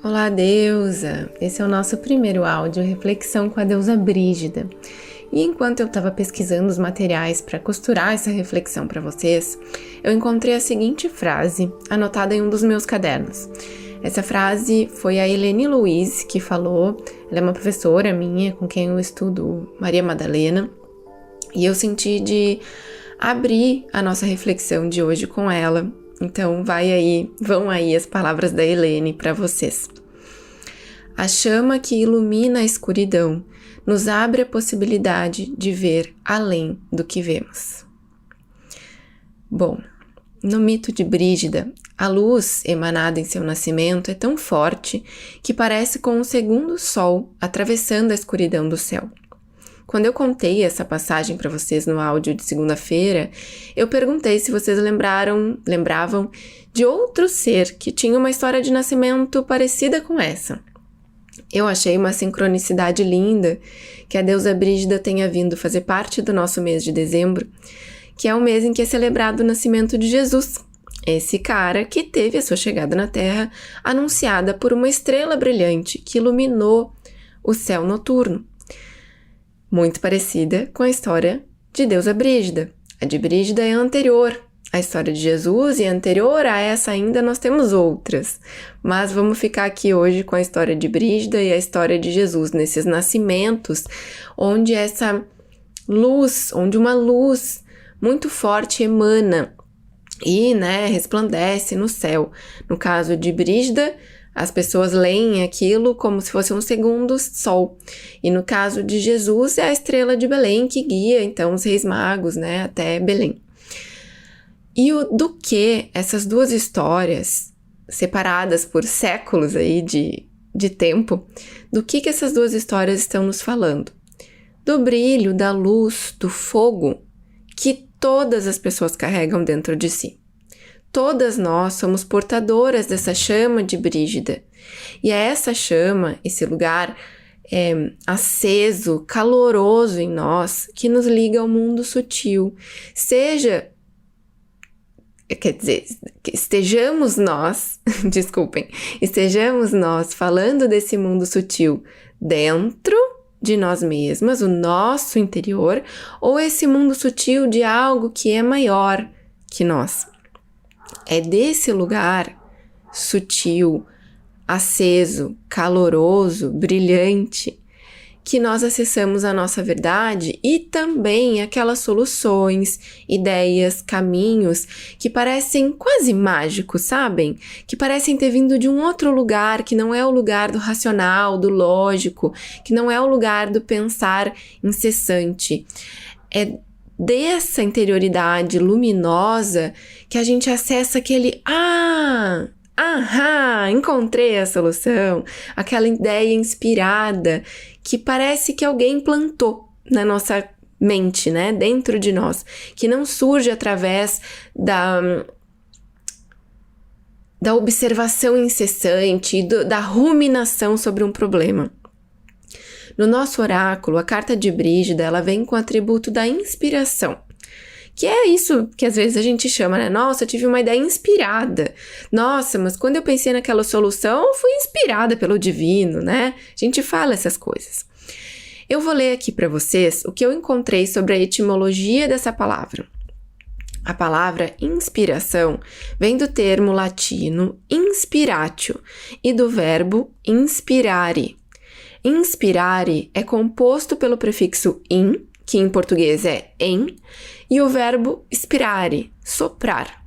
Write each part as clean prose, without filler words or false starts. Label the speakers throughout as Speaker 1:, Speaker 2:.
Speaker 1: Olá, deusa! Esse é o nosso primeiro áudio, reflexão com a deusa Brígida. E enquanto eu estava pesquisando os materiais para costurar essa reflexão para vocês, eu encontrei a seguinte frase, anotada em um dos meus cadernos. Essa frase foi a Helene Luiz que falou, ela é uma professora minha, com quem eu estudo Maria Madalena, e eu senti de abrir a nossa reflexão de hoje com ela. Então vão aí as palavras da Helene para vocês. A chama que ilumina a escuridão nos abre a possibilidade de ver além do que vemos. Bom, no mito de Brígida, a luz emanada em seu nascimento é tão forte que parece com um segundo sol atravessando a escuridão do céu. Quando eu contei essa passagem para vocês no áudio de segunda-feira, eu perguntei se vocês lembravam de outro ser que tinha uma história de nascimento parecida com essa. Eu achei uma sincronicidade linda que a deusa Brígida tenha vindo fazer parte do nosso mês de dezembro, que é o mês em que é celebrado o nascimento de Jesus, esse cara que teve a sua chegada na Terra anunciada por uma estrela brilhante que iluminou o céu noturno. Muito parecida com a história de deusa Brígida. A de Brígida é anterior à história de Jesus e anterior a essa ainda nós temos outras. Mas vamos ficar aqui hoje com a história de Brígida e a história de Jesus, nesses nascimentos onde onde uma luz muito forte emana e resplandece no céu. No caso de Brígida, as pessoas leem aquilo como se fosse um segundo sol. E no caso de Jesus, é a estrela de Belém que guia, então, os reis magos, até Belém. E do que essas duas histórias, separadas por séculos aí de tempo, do que essas duas histórias estão nos falando? Do brilho, da luz, do fogo que todas as pessoas carregam dentro de si. Todas nós somos portadoras dessa chama de Brígida. E é essa chama, esse lugar aceso, caloroso em nós, que nos liga ao mundo sutil. Estejamos nós falando desse mundo sutil dentro de nós mesmas, o nosso interior, ou esse mundo sutil de algo que é maior que nós. É desse lugar sutil, aceso, caloroso, brilhante, que nós acessamos a nossa verdade e também aquelas soluções, ideias, caminhos que parecem quase mágicos, sabem? Que parecem ter vindo de um outro lugar, que não é o lugar do racional, do lógico, que não é o lugar do pensar incessante. É dessa interioridade luminosa que a gente acessa aquele encontrei a solução, aquela ideia inspirada que parece que alguém plantou na nossa mente, dentro de nós, que não surge através da observação incessante, da ruminação sobre um problema. No nosso oráculo, a carta de Brígida, ela vem com o atributo da inspiração, que é isso que às vezes a gente chama, Nossa, eu tive uma ideia inspirada. Nossa, mas quando eu pensei naquela solução, eu fui inspirada pelo divino, A gente fala essas coisas. Eu vou ler aqui para vocês o que eu encontrei sobre a etimologia dessa palavra. A palavra inspiração vem do termo latino inspiratio e do verbo inspirare. Inspirare é composto pelo prefixo in, que em português é em, e o verbo spirare, soprar.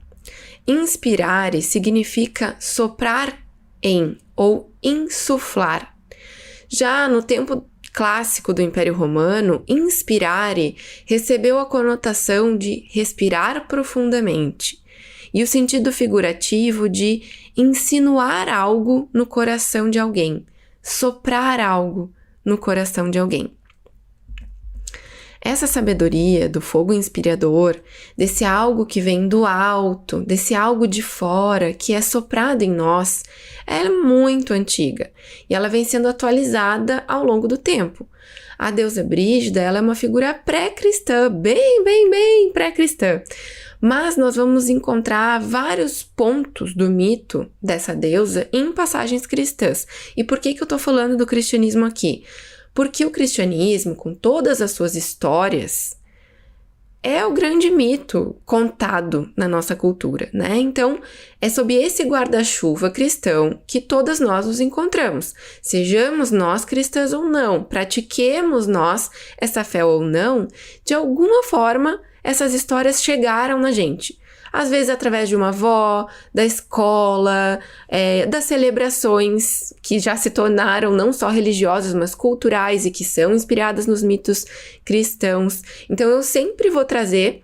Speaker 1: Inspirare significa soprar em ou insuflar. Já no tempo clássico do Império Romano, inspirare recebeu a conotação de respirar profundamente e o sentido figurativo de insinuar algo no coração de alguém, soprar algo no coração de alguém. Essa sabedoria do fogo inspirador, desse algo que vem do alto, desse algo de fora que é soprado em nós, é muito antiga e ela vem sendo atualizada ao longo do tempo. A deusa Brígida, ela é uma figura pré-cristã, bem pré-cristã, Mas nós vamos encontrar vários pontos do mito dessa deusa em passagens cristãs. E por que eu estou falando do cristianismo aqui? Porque o cristianismo, com todas as suas histórias, é o grande mito contado na nossa cultura, né? Então, é sob esse guarda-chuva cristão que todas nós nos encontramos. Sejamos nós cristãs ou não, pratiquemos nós essa fé ou não, de alguma forma essas histórias chegaram na gente. Às vezes através de uma avó, da escola, das celebrações que já se tornaram não só religiosas, mas culturais e que são inspiradas nos mitos cristãos. Então eu sempre vou trazer,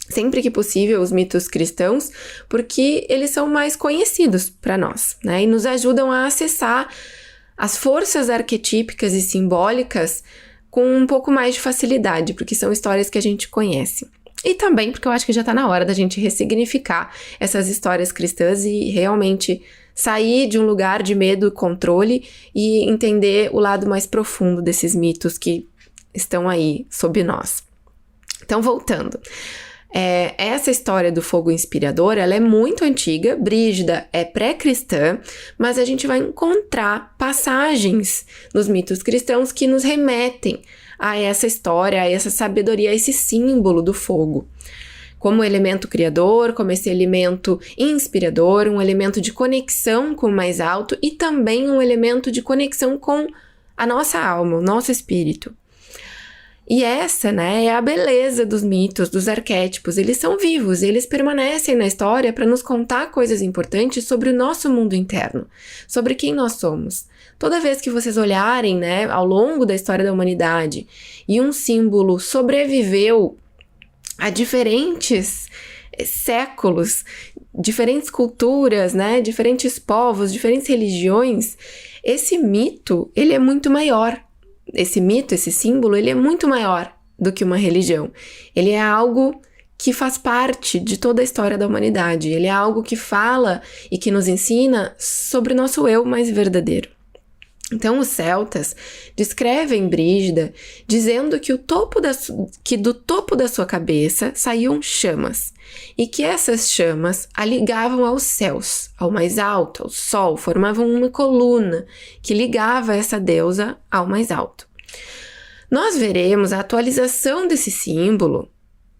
Speaker 1: sempre que possível, os mitos cristãos, porque eles são mais conhecidos para nós, né? E nos ajudam a acessar as forças arquetípicas e simbólicas com um pouco mais de facilidade, porque são histórias que a gente conhece. E também porque eu acho que já está na hora da gente ressignificar essas histórias cristãs e realmente sair de um lugar de medo e controle e entender o lado mais profundo desses mitos que estão aí sob nós. Então, voltando. Essa história do fogo inspirador, ela é muito antiga, Brígida é pré-cristã, mas a gente vai encontrar passagens nos mitos cristãos que nos remetem a essa história, a essa sabedoria, a esse símbolo do fogo. Como elemento criador, como esse elemento inspirador, um elemento de conexão com o mais alto e também um elemento de conexão com a nossa alma, o nosso espírito. E essa, né, é a beleza dos mitos, dos arquétipos. Eles são vivos, eles permanecem na história para nos contar coisas importantes sobre o nosso mundo interno, sobre quem nós somos. Toda vez que vocês olharem, né, ao longo da história da humanidade e um símbolo sobreviveu a diferentes séculos, diferentes culturas, né, diferentes povos, diferentes religiões, esse mito, ele é muito maior. Esse mito, esse símbolo, ele é muito maior do que uma religião. Ele é algo que faz parte de toda a história da humanidade. Ele é algo que fala e que nos ensina sobre o nosso eu mais verdadeiro. Então, os celtas descrevem Brígida dizendo que do topo da sua cabeça saíam chamas e que essas chamas a ligavam aos céus, ao mais alto, ao sol, formavam uma coluna que ligava essa deusa ao mais alto. Nós veremos a atualização desse símbolo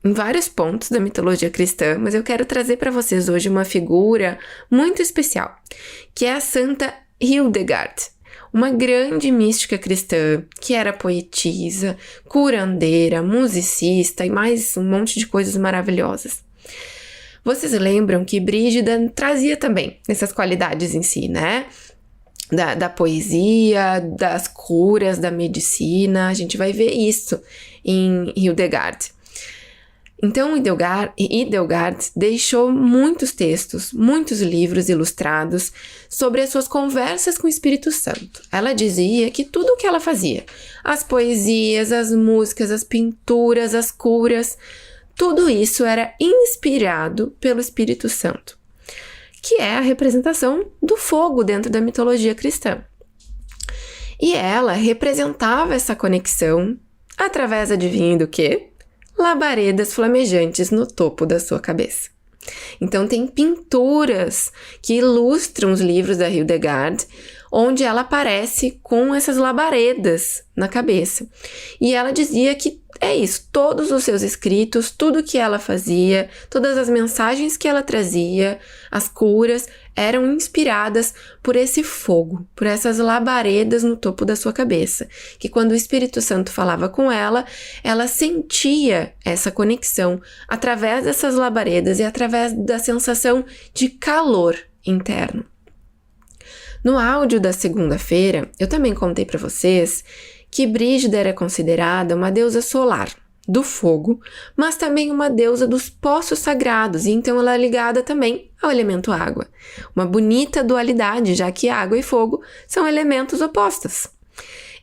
Speaker 1: em vários pontos da mitologia cristã, mas eu quero trazer para vocês hoje uma figura muito especial, que é a Santa Hildegard, uma grande mística cristã que era poetisa, curandeira, musicista e mais um monte de coisas maravilhosas. Vocês lembram que Brígida trazia também essas qualidades em si, né? Da poesia, das curas, da medicina, a gente vai ver isso em Hildegard. Então, Hildegard deixou muitos textos, muitos livros ilustrados sobre as suas conversas com o Espírito Santo. Ela dizia que tudo o que ela fazia, as poesias, as músicas, as pinturas, as curas, tudo isso era inspirado pelo Espírito Santo, que é a representação do fogo dentro da mitologia cristã. E ela representava essa conexão através, adivinha do quê? Labaredas flamejantes no topo da sua cabeça. Então tem pinturas que ilustram os livros da Hildegard, onde ela aparece com essas labaredas na cabeça. E ela dizia que é isso, todos os seus escritos, tudo que ela fazia, todas as mensagens que ela trazia, as curas, eram inspiradas por esse fogo, por essas labaredas no topo da sua cabeça, que quando o Espírito Santo falava com ela, ela sentia essa conexão através dessas labaredas e através da sensação de calor interno. No áudio da segunda-feira, eu também contei para vocês que Brígida era considerada uma deusa solar, do fogo, mas também uma deusa dos poços sagrados, e então ela é ligada também ao elemento água. Uma bonita dualidade, já que água e fogo são elementos opostos.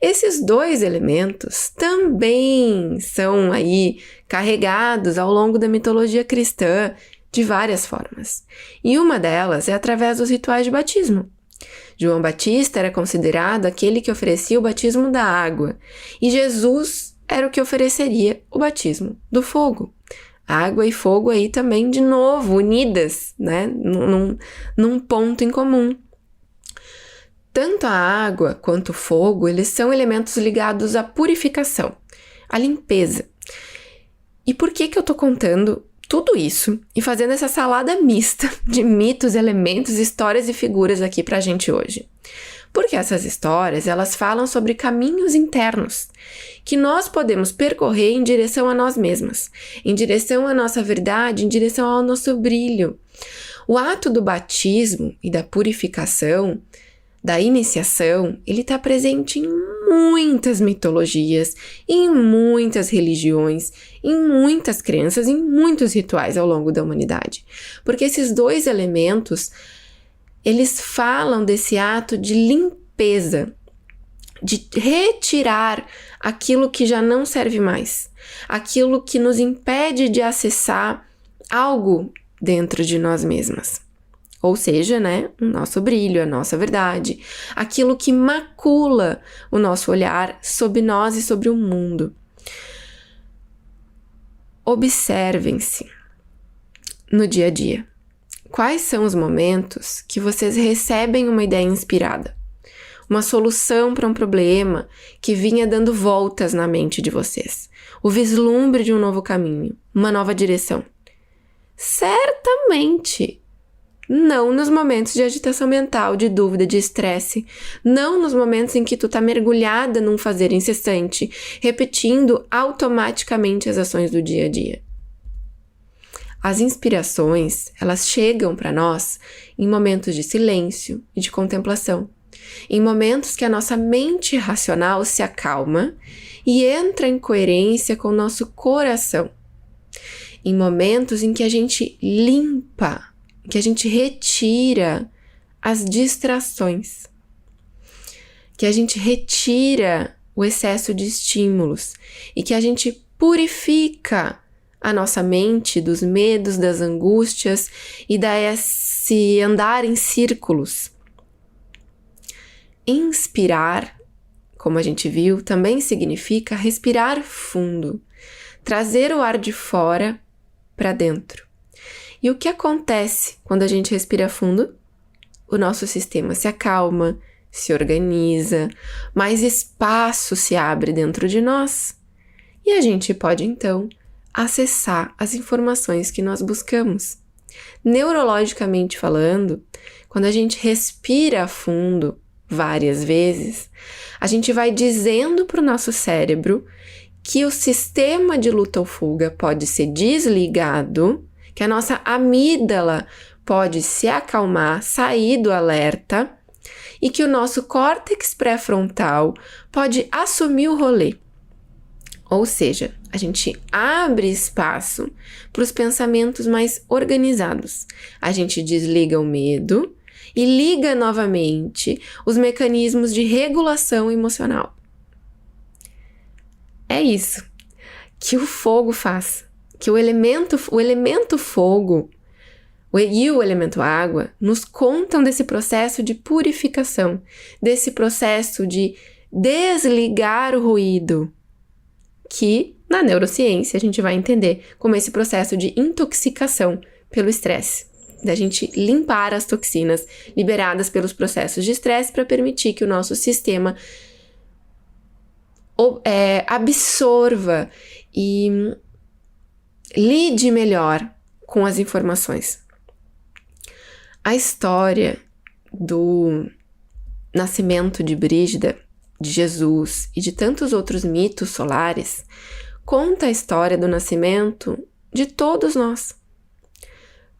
Speaker 1: Esses dois elementos também são aí carregados ao longo da mitologia cristã de várias formas, e uma delas é através dos rituais de batismo. João Batista era considerado aquele que oferecia o batismo da água, e Jesus era o que ofereceria o batismo do fogo. Água e fogo aí também, de novo, unidas, né? Num ponto em comum. Tanto a água quanto o fogo, eles são elementos ligados à purificação, à limpeza. E por que eu tô contando tudo isso e fazendo essa salada mista de mitos, elementos, histórias e figuras aqui pra gente hoje? Porque essas histórias, elas falam sobre caminhos internos que nós podemos percorrer em direção a nós mesmas, em direção à nossa verdade, em direção ao nosso brilho. O ato do batismo e da purificação, da iniciação, ele está presente em muitas mitologias, em muitas religiões, em muitas crenças, em muitos rituais ao longo da humanidade. Porque esses dois elementos, eles falam desse ato de limpeza, de retirar aquilo que já não serve mais, aquilo que nos impede de acessar algo dentro de nós mesmas. Ou seja, né, o nosso brilho, a nossa verdade, aquilo que macula o nosso olhar sobre nós e sobre o mundo. Observem-se no dia a dia. Quais são os momentos que vocês recebem uma ideia inspirada? Uma solução para um problema que vinha dando voltas na mente de vocês. O vislumbre de um novo caminho, uma nova direção. Certamente não nos momentos de agitação mental, de dúvida, de estresse. Não nos momentos em que tu tá mergulhada num fazer incessante, repetindo automaticamente as ações do dia a dia. As inspirações, elas chegam para nós em momentos de silêncio e de contemplação. Em momentos que a nossa mente racional se acalma e entra em coerência com o nosso coração. Em momentos em que a gente limpa, que a gente retira as distrações, que a gente retira o excesso de estímulos e que a gente purifica a nossa mente dos medos, das angústias e desse andar em círculos. Inspirar, como a gente viu, também significa respirar fundo, trazer o ar de fora para dentro. E o que acontece quando a gente respira fundo? O nosso sistema se acalma, se organiza, mais espaço se abre dentro de nós. E a gente pode, então, acessar as informações que nós buscamos. Neurologicamente falando, quando a gente respira fundo várias vezes, a gente vai dizendo para o nosso cérebro que o sistema de luta ou fuga pode ser desligado, que a nossa amígdala pode se acalmar, sair do alerta e que o nosso córtex pré-frontal pode assumir o rolê. Ou seja, a gente abre espaço para os pensamentos mais organizados. A gente desliga o medo e liga novamente os mecanismos de regulação emocional. É isso que o fogo faz. Que o elemento fogo e o elemento água nos contam desse processo de purificação, desse processo de desligar o ruído, que na neurociência a gente vai entender como esse processo de intoxicação pelo estresse, da gente limpar as toxinas liberadas pelos processos de estresse para permitir que o nosso sistema absorva e lide melhor com as informações. A história do nascimento de Brígida, de Jesus e de tantos outros mitos solares conta a história do nascimento de todos nós.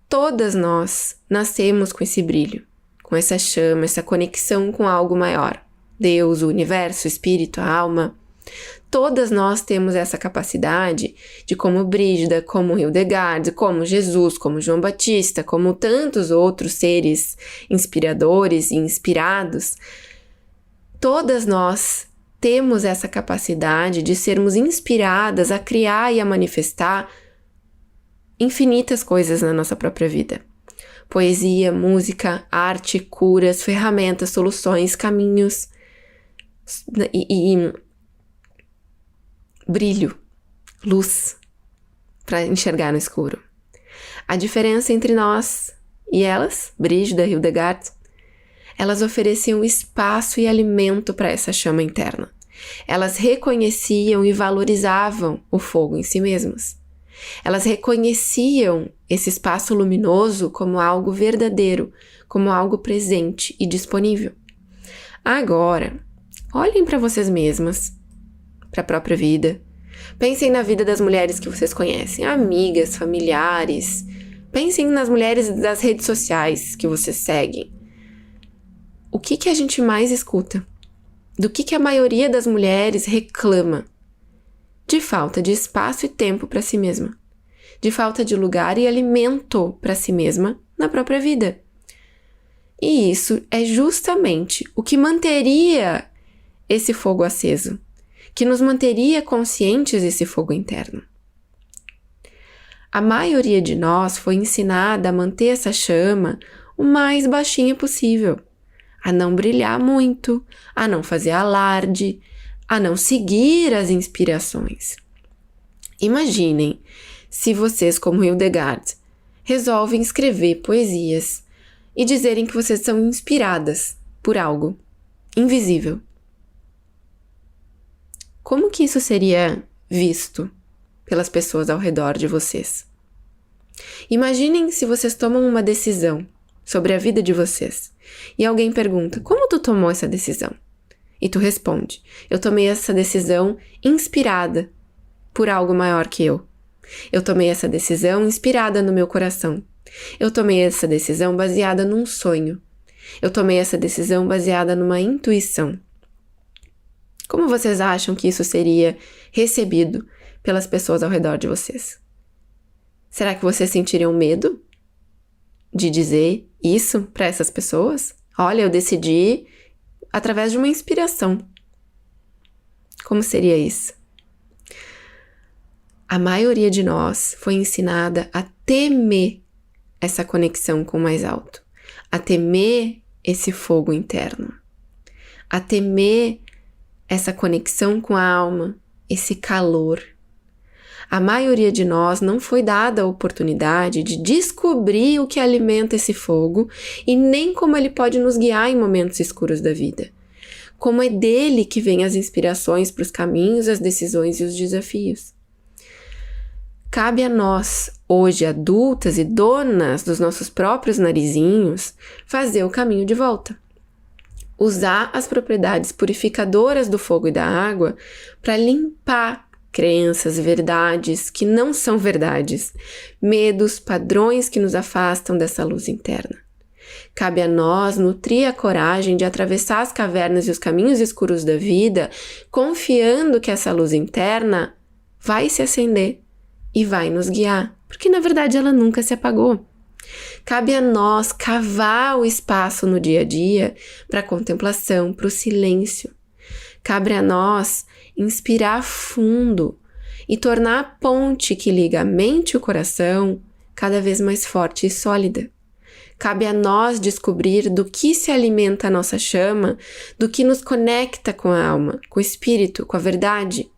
Speaker 1: Todas nós nascemos com esse brilho, com essa chama, essa conexão com algo maior. Deus, o universo, o espírito, a alma. Todas nós temos essa capacidade de, como Brígida, como Hildegard, como Jesus, como João Batista, como tantos outros seres inspiradores e inspirados, todas nós temos essa capacidade de sermos inspiradas a criar e a manifestar infinitas coisas na nossa própria vida. Poesia, música, arte, curas, ferramentas, soluções, caminhos e brilho, luz, para enxergar no escuro. A diferença entre nós e elas, Brígida e Hildegard, elas ofereciam espaço e alimento para essa chama interna. Elas reconheciam e valorizavam o fogo em si mesmas. Elas reconheciam esse espaço luminoso como algo verdadeiro, como algo presente e disponível. Agora, olhem para vocês mesmas, para a própria vida. Pensem na vida das mulheres que vocês conhecem, amigas, familiares. Pensem nas mulheres das redes sociais que vocês seguem. O que a gente mais escuta? Do que a maioria das mulheres reclama? De falta de espaço e tempo para si mesma. De falta de lugar e alimento para si mesma na própria vida. E isso é justamente o que manteria esse fogo aceso, que nos manteria conscientes desse fogo interno. A maioria de nós foi ensinada a manter essa chama o mais baixinha possível, a não brilhar muito, a não fazer alarde, a não seguir as inspirações. Imaginem se vocês, como Hildegard, resolvem escrever poesias e dizerem que vocês são inspiradas por algo invisível. Como que isso seria visto pelas pessoas ao redor de vocês? Imaginem se vocês tomam uma decisão sobre a vida de vocês e alguém pergunta: como tu tomou essa decisão? E tu responde: eu tomei essa decisão inspirada por algo maior que eu. Eu tomei essa decisão inspirada no meu coração. Eu tomei essa decisão baseada num sonho. Eu tomei essa decisão baseada numa intuição. Como vocês acham que isso seria recebido pelas pessoas ao redor de vocês? Será que vocês sentiriam medo de dizer isso para essas pessoas? Olha, eu decidi através de uma inspiração. Como seria isso? A maioria de nós foi ensinada a temer essa conexão com o mais alto, a temer esse fogo interno, a temer essa conexão com a alma, esse calor. A maioria de nós não foi dada a oportunidade de descobrir o que alimenta esse fogo e nem como ele pode nos guiar em momentos escuros da vida. Como é dele que vêm as inspirações para os caminhos, as decisões e os desafios. Cabe a nós, hoje adultas e donas dos nossos próprios narizinhos, fazer o caminho de volta. Usar as propriedades purificadoras do fogo e da água para limpar crenças, verdades que não são verdades, medos, padrões que nos afastam dessa luz interna. Cabe a nós nutrir a coragem de atravessar as cavernas e os caminhos escuros da vida, confiando que essa luz interna vai se acender e vai nos guiar, porque na verdade ela nunca se apagou. Cabe a nós cavar o espaço no dia a dia para a contemplação, para o silêncio. Cabe a nós inspirar fundo e tornar a ponte que liga a mente e o coração cada vez mais forte e sólida. Cabe a nós descobrir do que se alimenta a nossa chama, do que nos conecta com a alma, com o espírito, com a verdade.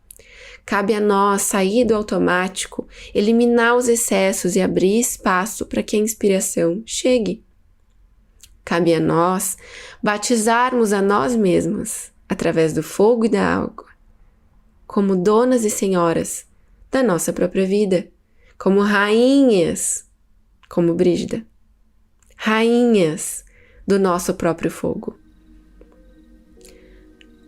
Speaker 1: Cabe a nós sair do automático, eliminar os excessos e abrir espaço para que a inspiração chegue. Cabe a nós batizarmos a nós mesmas, através do fogo e da água, como donas e senhoras da nossa própria vida, como rainhas, como Brígida, rainhas do nosso próprio fogo.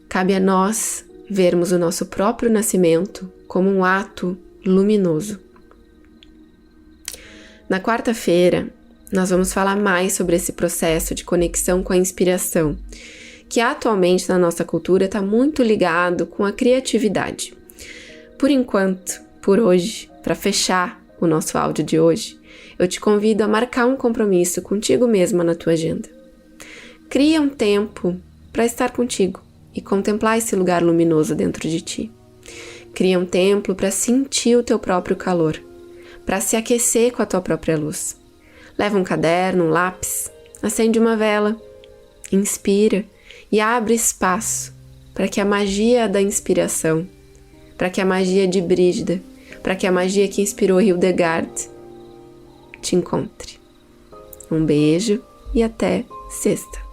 Speaker 1: Cabe a nós vermos o nosso próprio nascimento como um ato luminoso. Na quarta-feira, nós vamos falar mais sobre esse processo de conexão com a inspiração, que atualmente na nossa cultura está muito ligado com a criatividade. Por enquanto, por hoje, para fechar o nosso áudio de hoje, eu te convido a marcar um compromisso contigo mesma na tua agenda. Cria um tempo para estar contigo e contemplar esse lugar luminoso dentro de ti. Cria um tempo para sentir o teu próprio calor, para se aquecer com a tua própria luz. Leva um caderno, um lápis, acende uma vela, inspira e abre espaço para que a magia da inspiração, para que a magia de Brígida para que a magia que inspirou Hildegard te encontre. Um beijo e até sexta!